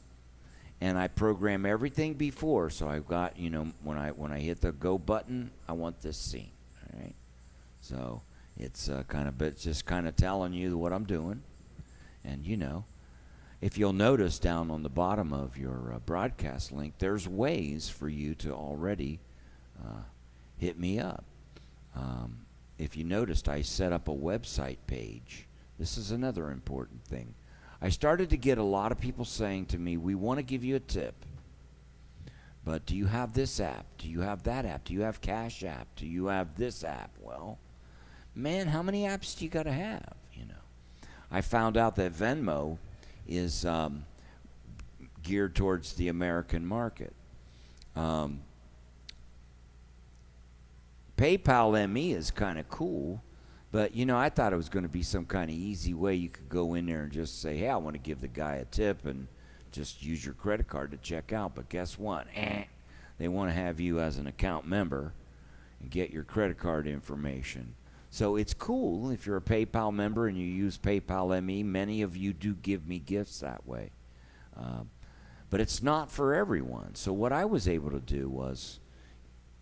and I program everything before. So I've got, when I hit the go button, I want this scene. All right. So it's just kind of telling you what I'm doing, and if you'll notice down on the bottom of your broadcast link, there's ways for you to already hit me up. If you noticed, I set up a website page. This is another important thing. I started to get a lot of people saying to me, we want to give you a tip, but do you have this app? Do you have that app? Do you have Cash App? Do you have this app? Well, man, how many apps do you got to have? I found out that Venmo is geared towards the American market. PayPal ME is kind of cool, but I thought it was going to be some kind of easy way you could go in there and just say, hey, I want to give the guy a tip and just use your credit card to check out. But guess what? They want to have you as an account member and get your credit card information. So it's cool if you're a PayPal member and you use PayPal ME. Many of you do give me gifts that way. But it's not for everyone. So what I was able to do was,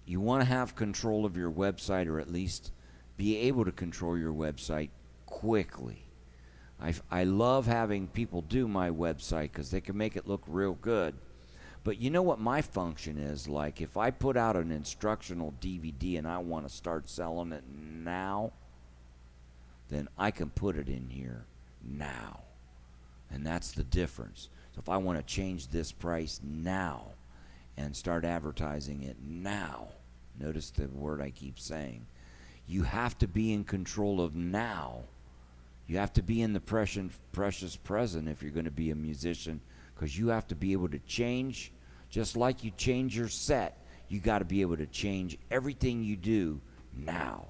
you want to have control of your website, or at least be able to control your website quickly. I love having people do my website because they can make it look real good. But you know what my function is? Like, if I put out an instructional DVD and I want to start selling it now, then I can put it in here now. And that's the difference. So if I want to change this price now and start advertising it now, notice the word I keep saying, you have to be in control of now. You have to be in the precious present if you're going to be a musician, because you have to be able to change. Just like you change your set, you got to be able to change everything you do now.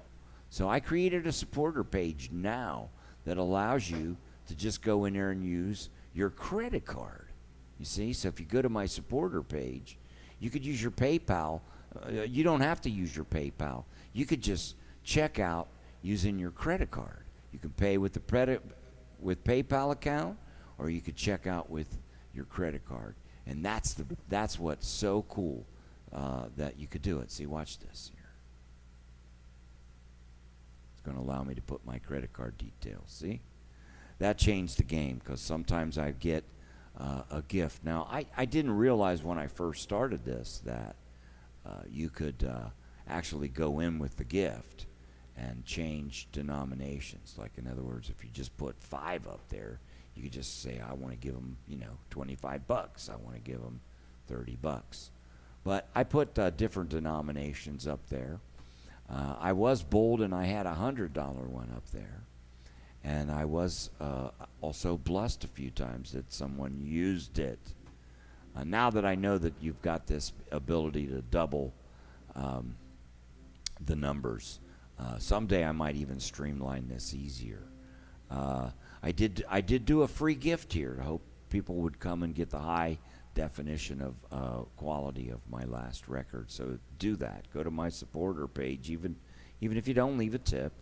So I created a supporter page now that allows you to just go in there and use your credit card. You see? So if you go to my supporter page, you could use your PayPal. You don't have to use your PayPal. You could just check out using your credit card. You can pay with the PayPal account, or you could check out with your credit card. And that's what's so cool, that you could do it. See, watch this here. It's going to allow me to put my credit card details. See? That changed the game, because sometimes I get a gift. Now, I didn't realize when I first started this that you could actually go in with the gift and change denominations. Like, in other words, if you just put 5 up there, you could just say, I want to give them, $25. I want to give them $30. But I put different denominations up there. I was bold, and I had a $100 one up there. And I was also blessed a few times that someone used it. Now that I know that you've got this ability to double the numbers, someday I might even streamline this easier. I did do a free gift here to hope people would come and get the high definition of quality of my last record. So do that. Go to my supporter page, even if you don't leave a tip.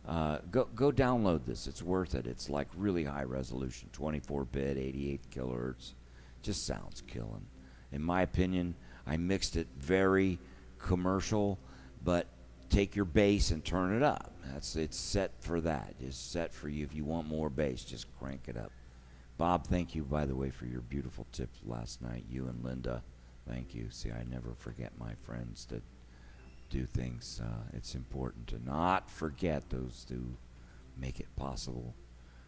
Go download this. It's worth it. It's like really high resolution, 24-bit, 88 kilohertz. Just sounds killing. In my opinion, I mixed it very commercial, but take your bass and turn it up. It's set for that. It's set for you. If you want more bass, just crank it up. Bob, thank you, by the way, for your beautiful tips last night. You and Linda, thank you. See, I never forget my friends that do things. It's important to not forget those who make it possible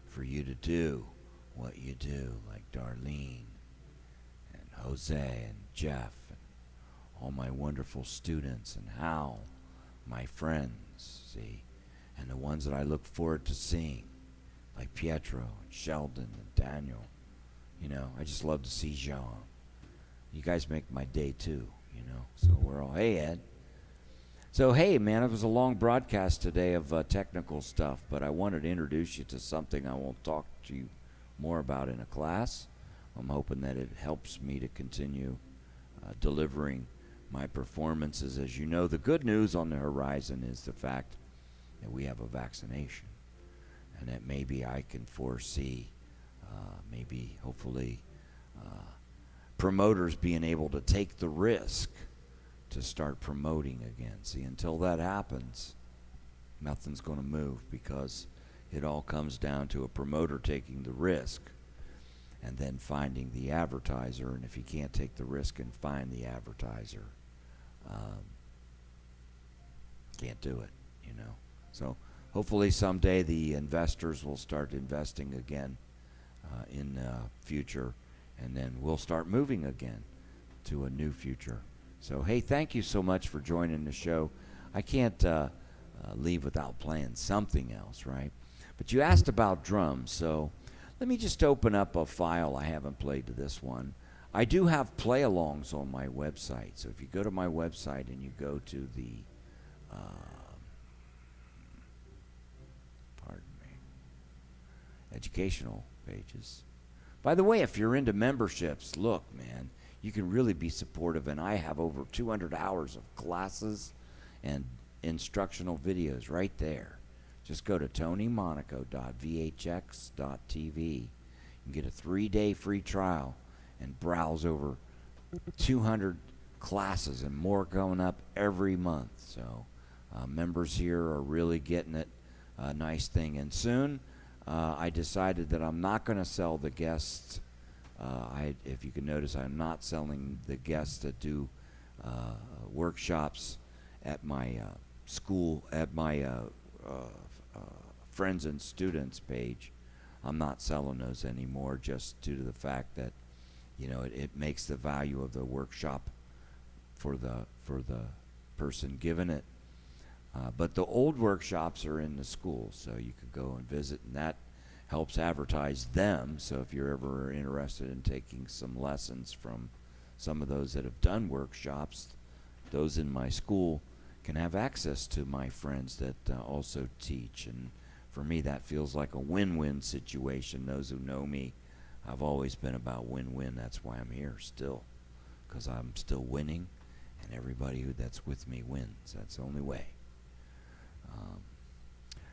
for you to do what you do, like Darlene and Jose and Jeff and all my wonderful students, and Hal, my friends, see, and the ones that I look forward to seeing, like Pietro and Sheldon and Daniel. I just love to see Jean. You guys make my day too, So we're all, hey, Ed. So, hey, man, it was a long broadcast today of technical stuff, but I wanted to introduce you to something I won't talk to you more about in a class. I'm hoping that it helps me to continue delivering my performances. As you know, the good news on the horizon is the fact that we have a vaccination, and that maybe I can foresee, hopefully, promoters being able to take the risk to start promoting again. See, until that happens, nothing's going to move, because it all comes down to a promoter taking the risk and then finding the advertiser. And if you can't take the risk and find the advertiser, can't do it, So hopefully someday the investors will start investing again in the future, and then we'll start moving again to a new future. So, hey, thank you so much for joining the show. I can't leave without playing something else, right? But you asked about drums, so let me just open up a file. I haven't played to this one. I do have play-alongs on my website. So if you go to my website and you go to the, educational pages. By the way, if you're into memberships, look, man, you can really be supportive, and I have over 200 hours of classes and instructional videos right there. Just go to tonymonaco.vhx.tv. You can get a 3-day free trial and browse over 200 classes and more going up every month. So members here are really getting it, a nice thing. And soon I decided that I'm not going to sell the guests. If you can notice, I'm not selling the guests that do workshops at my school, at my friends and students page. I'm not selling those anymore, just due to the fact that it makes the value of the workshop for the person giving it. But the old workshops are in the school, so you could go and visit, and that helps advertise them. So if you're ever interested in taking some lessons from some of those that have done workshops, those in my school can have access to my friends that also teach. And for me, that feels like a win-win situation. Those who know me, I've always been about win-win. That's why I'm here still, because I'm still winning, and everybody that's with me wins. That's the only way.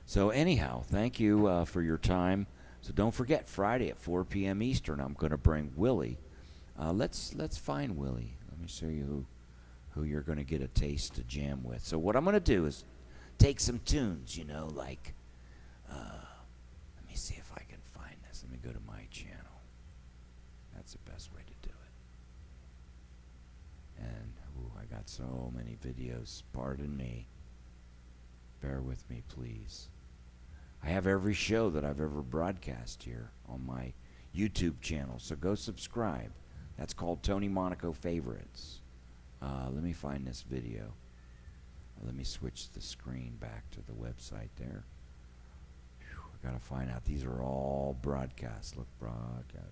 So anyhow, thank you for your time. So don't forget, Friday at 4 p.m. Eastern, I'm going to bring Willie. Let's find Willie. Let me show you who you're going to get a taste to jam with. So what I'm going to do is take some tunes, like, let me see if I can find this. Let me go to my channel. That's the best way to do it. And, I got so many videos. Pardon me. Bear with me, please. I have every show that I've ever broadcast here on my YouTube channel, so go subscribe. That's called Tony Monaco Favorites. Let me find this video. Let me switch the screen back to the website there. I gotta find out. These are all broadcasts. Look, broadcast.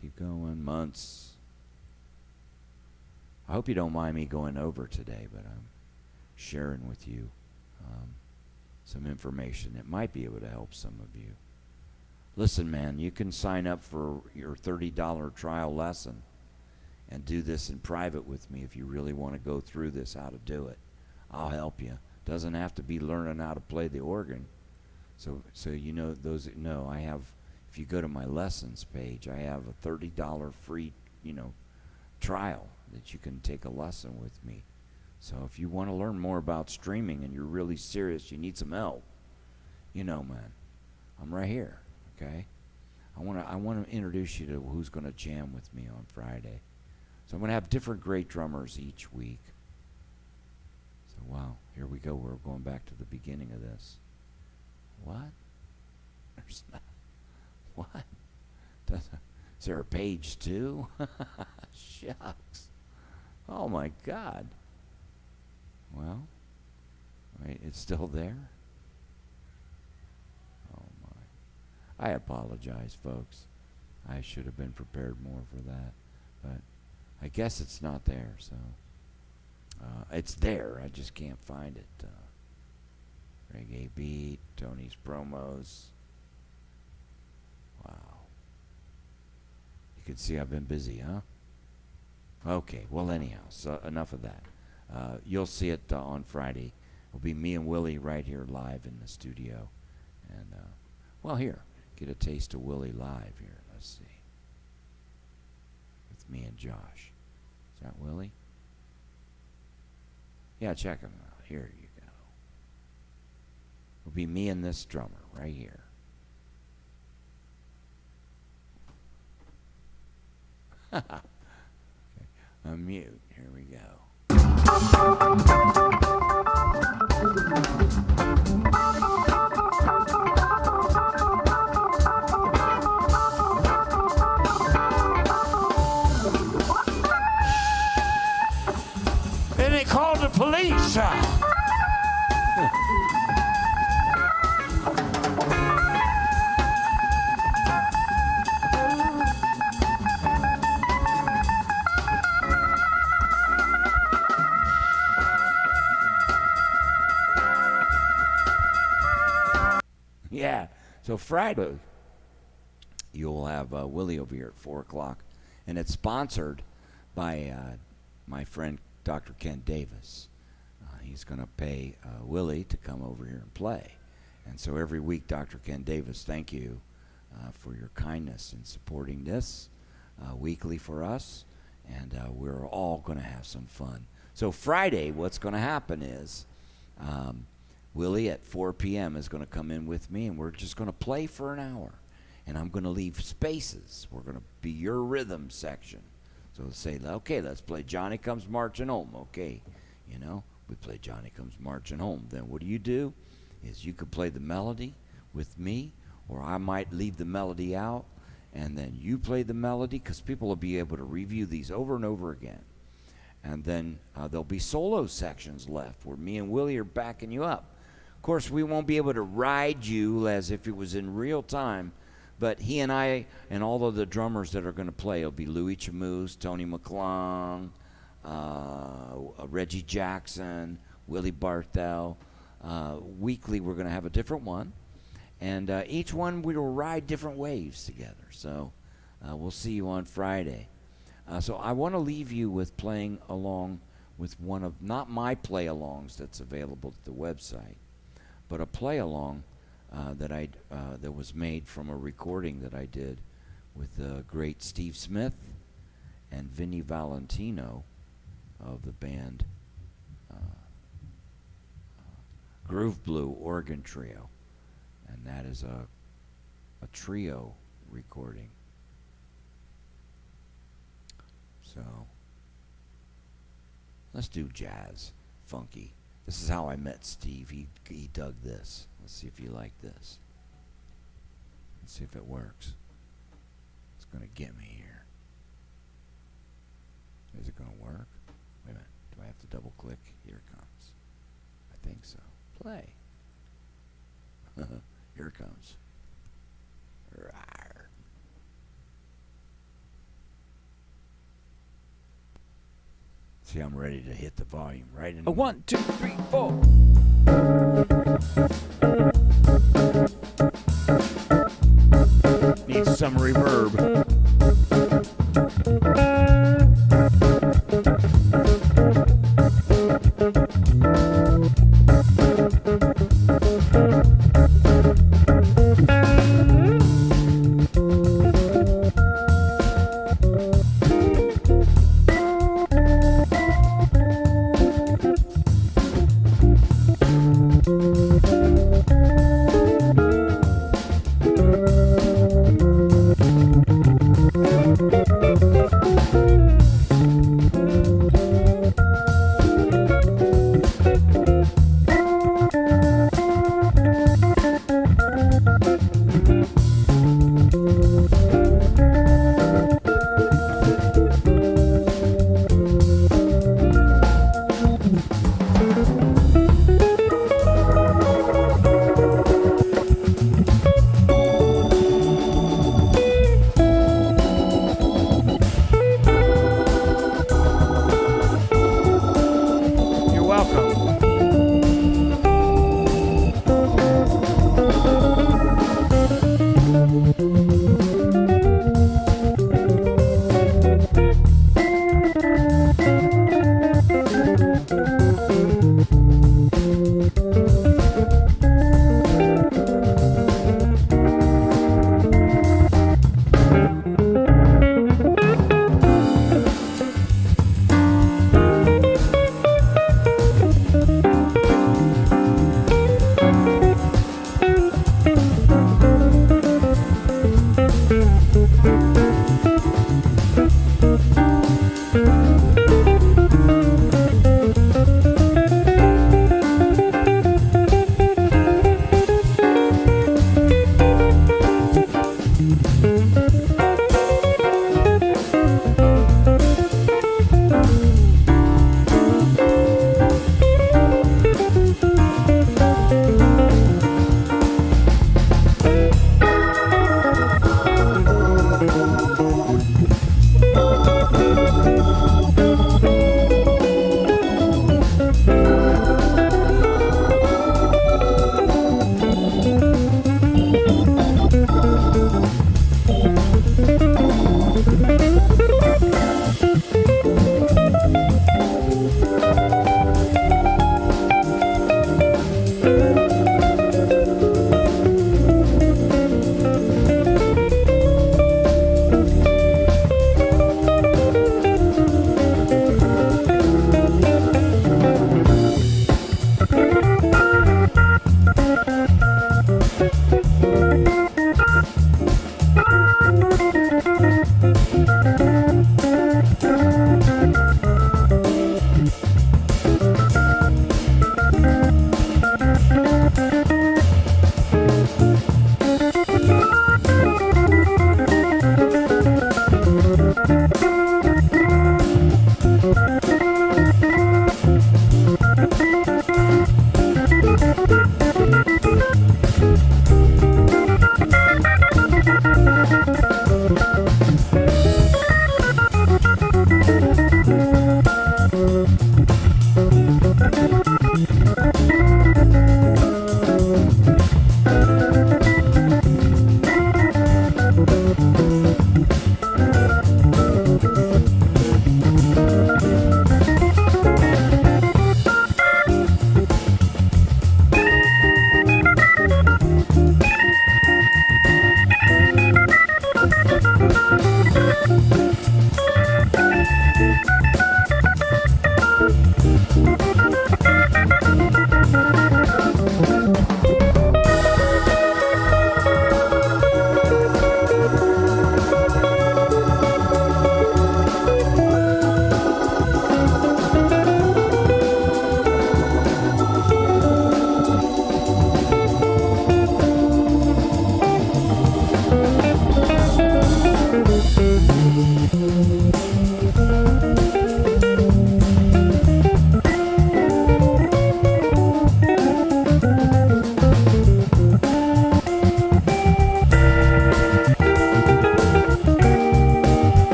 Keep going. Months. I hope you don't mind me going over today, but I'm sharing with you some information that might be able to help some of you. Listen, man, you can sign up for your $30 trial lesson and do this in private with me if you really want to go through this, how to do it. I'll help you. Doesn't have to be learning how to play the organ. So those that know, I have, if you go to my lessons page, I have a $30 free, trial that you can take a lesson with me. So if you want to learn more about streaming and you're really serious, you need some help, man, I'm right here, okay? I want to introduce you to who's going to jam with me on Friday. So I'm going to have different great drummers each week. So, wow, here we go. We're going back to the beginning of this. What? There's not. What? Is there a page 2? Shucks. Oh, my God. Well, wait, it's still there? Oh, my. I apologize, folks. I should have been prepared more for that. But I guess it's not there, so. It's there. I just can't find it. Reggae beat, Tony's promos. Wow. You can see I've been busy, huh? Okay, well, anyhow, so enough of that. You'll see it on Friday. It'll be me and Willie right here live in the studio. And, well, here, get a taste of Willie live here. Let's see. With me and Josh. Is that Willie? Yeah, check him out. Here you go. It'll be me and this drummer right here. Okay. Unmute. Here we go. And they called the police. Yeah, so Friday, you'll have Willie over here at 4 o'clock, and it's sponsored by my friend Dr. Ken Davis. He's going to pay Willie to come over here and play. And so every week, Dr. Ken Davis, thank you for your kindness in supporting this weekly for us, and we're all going to have some fun. So Friday, what's going to happen is Willie at 4 p.m. is going to come in with me, and we're just going to play for an hour. And I'm going to leave spaces. We're going to be your rhythm section. So say, okay, let's play Johnny Comes Marching Home. Okay, we play Johnny Comes Marching Home. Then what do? Is you could play the melody with me, or I might leave the melody out, and then you play the melody, because people will be able to review these over and over again. And then there'll be solo sections left where me and Willie are backing you up. Of course, we won't be able to ride you as if it was in real time, but he and I and all of the drummers that are going to play will be Louis Chamoose, Tony McClung, Reggie Jackson, Willie Barthel. Weekly, we're going to have a different one, and each one we will ride different waves together. So we'll see you on Friday. So I want to leave you with playing along with one of, not my play-alongs that's available at the website, but a play-along that was made from a recording that I did with the great Steve Smith and Vinnie Valentino of the band Groove Blue Organ Trio, and that is a trio recording. So let's do jazz, funky. This is how I met Steve. He dug this. Let's see if you like this. Let's see if it works. It's gonna get me here. Is it gonna work? Wait a minute. Do I have to double click? Here it comes. I think so. Play. Here it comes. Rawr. See, I'm ready to hit the volume right in. 1, 2, 3, 4. Needs some reverb.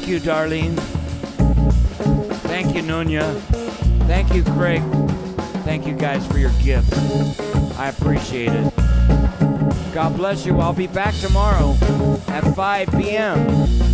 Thank you, Darlene. Thank you, Nunya. Thank you, Craig. Thank you guys for your gifts. I appreciate it. God bless you. I'll be back tomorrow at 5 p.m.